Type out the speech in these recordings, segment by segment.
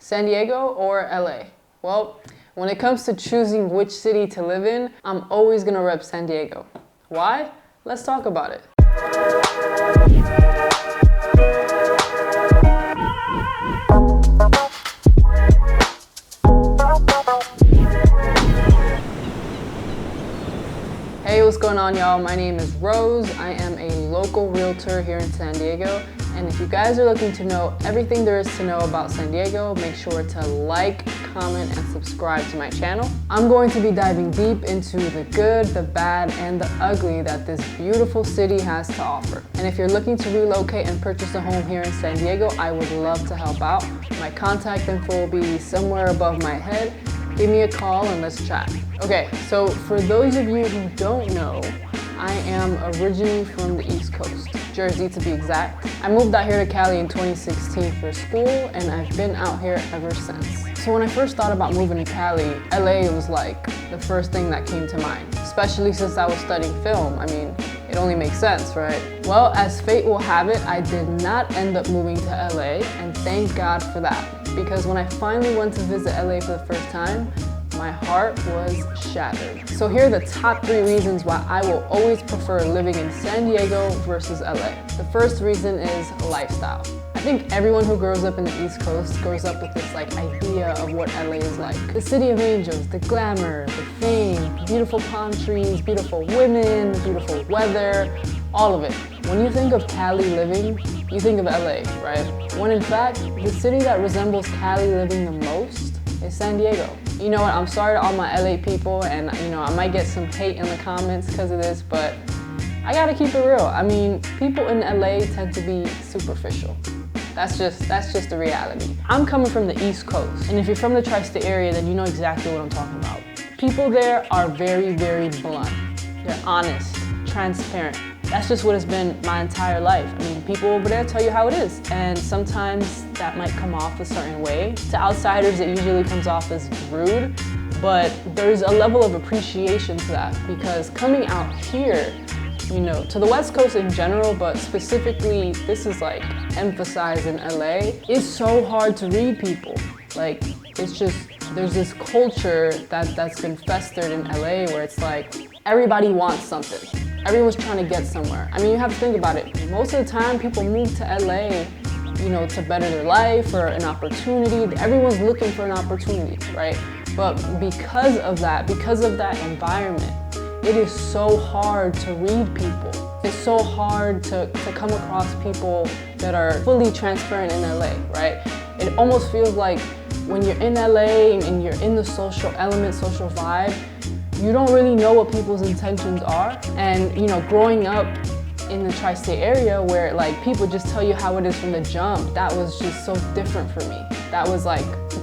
San Diego or LA? Well, when it comes to choosing which city to live in, I'm always gonna rep San Diego. Why? Let's talk about it. Hey, what's going on, y'all? My name is Rose. I am a local realtor here in San Diego. And if you guys are looking to know everything there is to know about San Diego, make sure to like, comment, and subscribe to my channel. I'm going to be diving deep into the good, the bad, and the ugly that this beautiful city has to offer. And if you're looking to relocate and purchase a home here in San Diego, I would love to help out. My contact info will be somewhere above my head. Give me a call and let's chat. Okay, so for those of you who don't know, I am originally from the East Coast, Jersey to be exact. I moved out here to Cali in 2016 for school, and I've been out here ever since. So when I first thought about moving to Cali, LA was like the first thing that came to mind, especially since I was studying film. I mean, it only makes sense, right? Well, as fate will have it, I did not end up moving to LA, and thank God for that. Because when I finally went to visit LA for the first time, my heart was shattered. So here are the top 3 reasons why I will always prefer living in San Diego versus LA. The first reason is lifestyle. I think everyone who grows up in the East Coast grows up with this idea of what LA is like. The city of angels, the glamour, the fame, beautiful palm trees, beautiful women, beautiful weather, all of it. When you think of Cali living, you think of LA, right? When in fact, the city that resembles Cali living the most is San Diego. You know what, I'm sorry to all my LA people, and I might get some hate in the comments because of this, but I gotta keep it real. I mean, people in LA tend to be superficial. That's just the reality. I'm coming from the East Coast, and if you're from the tri-state area, then you know exactly what I'm talking about. People there are very, very blunt. They're honest, transparent. That's just what it's been my entire life. I mean, people over there tell you how it is. And sometimes that might come off a certain way. To outsiders, it usually comes off as rude, but there's a level of appreciation to that, because coming out here, to the West Coast in general, but specifically, this is emphasized in LA, it's so hard to read people. It's just, there's this culture that's been festered in LA where it's everybody wants something. Everyone's trying to get somewhere. I mean, you have to think about it. Most of the time, people move to LA, to better their life or an opportunity. Everyone's looking for an opportunity, right? But because of that environment, it is so hard to read people. It's so hard to come across people that are fully transparent in LA, right? It almost feels like when you're in LA and you're in the social element, social vibe, you don't really know what people's intentions are. And growing up in the tri-state area where people just tell you how it is from the jump, that was just so different for me. That was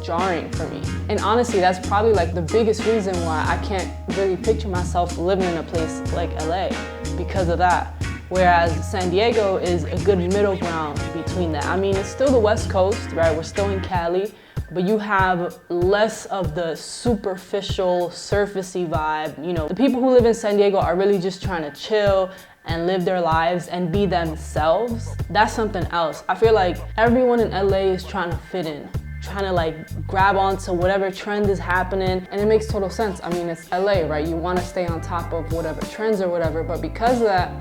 jarring for me. And honestly, that's probably the biggest reason why I can't really picture myself living in a place like LA, because of that. Whereas San Diego is a good middle ground between that. I mean, it's still the West Coast, right? We're still in Cali, but you have less of the superficial, surfacey vibe. The people who live in San Diego are really just trying to chill and live their lives and be themselves. That's something else. I feel like everyone in LA is trying to fit in, trying to grab onto whatever trend is happening, and it makes total sense. I mean, it's LA, right? You want to stay on top of whatever trends or whatever, but because of that,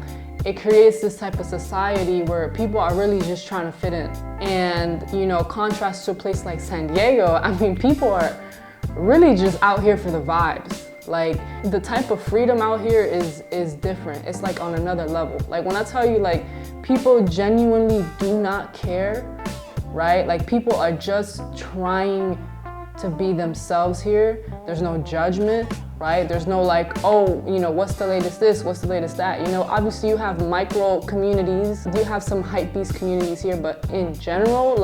it creates this type of society where people are really just trying to fit in. And, contrast to a place like San Diego, I mean, people are really just out here for the vibes. The type of freedom out here is different. It's on another level. When I tell you, people genuinely do not care, right? People are just trying to be themselves here. There's no judgment, right? There's no what's the latest this, what's the latest that? Obviously you have micro communities, you have some hypebeast communities here, but in general,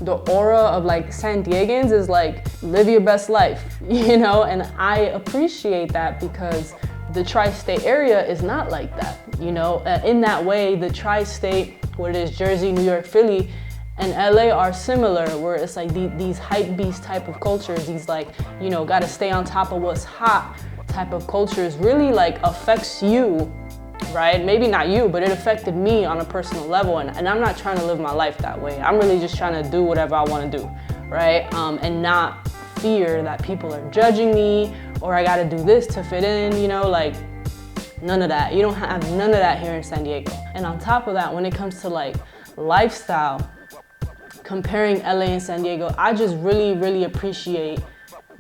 the aura of San Diegans is live your best life, and I appreciate that because the tri-state area is not like that, in that way, the tri-state, what it is, Jersey, New York, Philly, and LA are similar, where it's these hype beast type of cultures, these gotta stay on top of what's hot type of cultures really affects you, right? Maybe not you, but it affected me on a personal level, and I'm not trying to live my life that way. I'm really just trying to do whatever I want to do, right? And not fear that people are judging me or I gotta do this to fit in, you know, like none of that. You don't have none of that here in San Diego. And on top of that, when it comes to like lifestyle, comparing LA and San Diego, I just really appreciate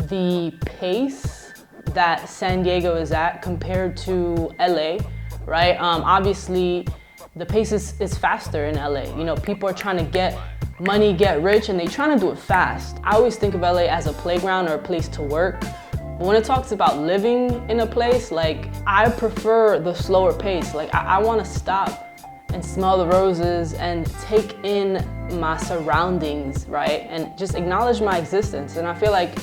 the pace that San Diego is at compared to LA, right? Obviously, the pace is faster in LA. You know, people are trying to get money, get rich, and they're trying to do it fast. I always think of LA as a playground or a place to work. But when it talks about living in a place, like, I prefer the slower pace. Like, I want to stop and smell the roses and take in my surroundings, right? And just acknowledge my existence. And I feel like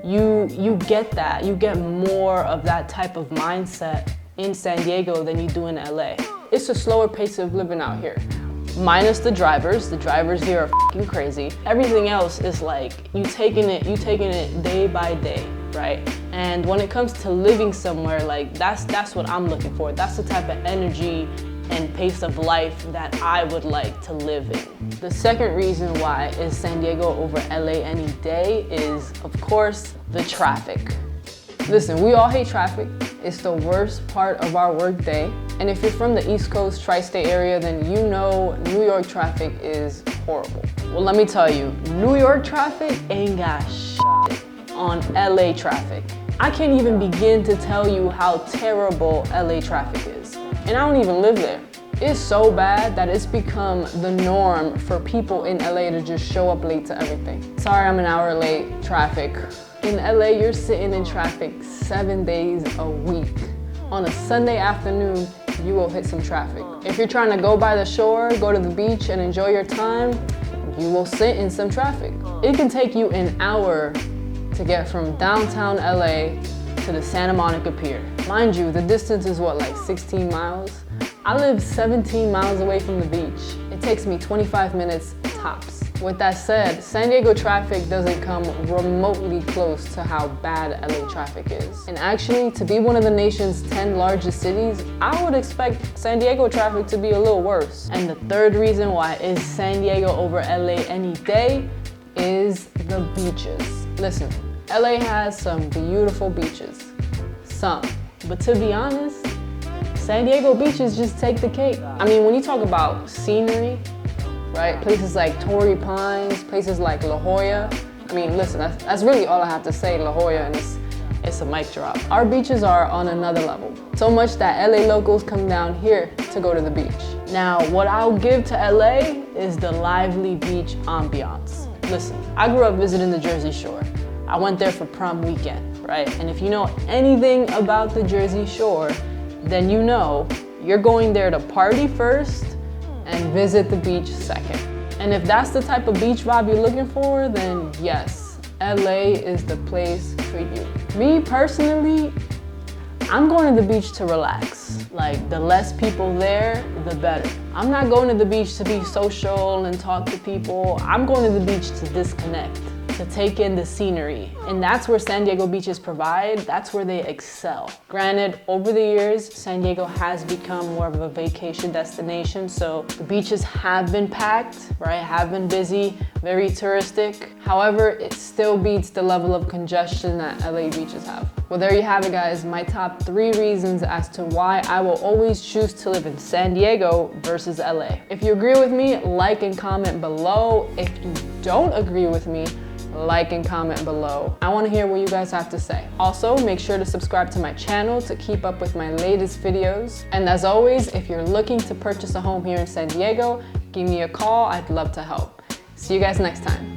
you get that. You get more of that type of mindset in San Diego than you do in LA. It's a slower pace of living out here. Minus the drivers. The drivers here are fucking crazy. Everything else is like, you taking it day by day, right? And when it comes to living somewhere, like that's what I'm looking for. That's the type of energy and pace of life that I would like to live in. The second reason why is San Diego over LA any day is, of course, the traffic. Listen, we all hate traffic. It's the worst part of our work day. And if you're from the East Coast, tri-state area, then you know New York traffic is horrible. Well, let me tell you, New York traffic ain't got shit on LA traffic. I can't even begin to tell you how terrible LA traffic is. And I don't even live there. It's so bad that it's become the norm for people in LA to just show up late to everything. Sorry, I'm an hour late, traffic. In LA, you're sitting in traffic 7 days a week. On a Sunday afternoon, you will hit some traffic. If you're trying to go by the shore, go to the beach and enjoy your time, you will sit in some traffic. It can take you an hour to get from downtown LA to the Santa Monica Pier. Mind you, the distance is what, like 16 miles? I live 17 miles away from the beach. It takes me 25 minutes tops. With that said, San Diego traffic doesn't come remotely close to how bad LA traffic is. And actually, to be one of the nation's 10 largest cities, I would expect San Diego traffic to be a little worse. And the third reason why is San Diego over LA any day is the beaches. Listen, LA has some beautiful beaches. Some. But to be honest, San Diego beaches just take the cake. I mean, when you talk about scenery, right? Places like Torrey Pines, places like La Jolla. I mean, listen, that's really all I have to say, La Jolla, and it's a mic drop. Our beaches are on another level. So much that LA locals come down here to go to the beach. Now, what I'll give to LA is the lively beach ambiance. Listen, I grew up visiting the Jersey Shore. I went there for prom weekend, right? And if you know anything about the Jersey Shore, then you know you're going there to party first and visit the beach second. And if that's the type of beach vibe you're looking for, then yes, LA is the place for you. Me personally, I'm going to the beach to relax. Like, the less people there, the better. I'm not going to the beach to be social and talk to people. I'm going to the beach to disconnect, to take in the scenery. And that's where San Diego beaches provide, that's where they excel. Granted, over the years, San Diego has become more of a vacation destination, so the beaches have been packed, right? Have been busy, very touristic. However, it still beats the level of congestion that LA beaches have. Well, there you have it, guys. My top 3 reasons as to why I will always choose to live in San Diego versus LA. If you agree with me, like and comment below. If you don't agree with me, like and comment below. I want to hear what you guys have to say. Also, make sure to subscribe to my channel to keep up with my latest videos. And as always, if you're looking to purchase a home here in San Diego, give me a call. I'd love to help. See you guys next time.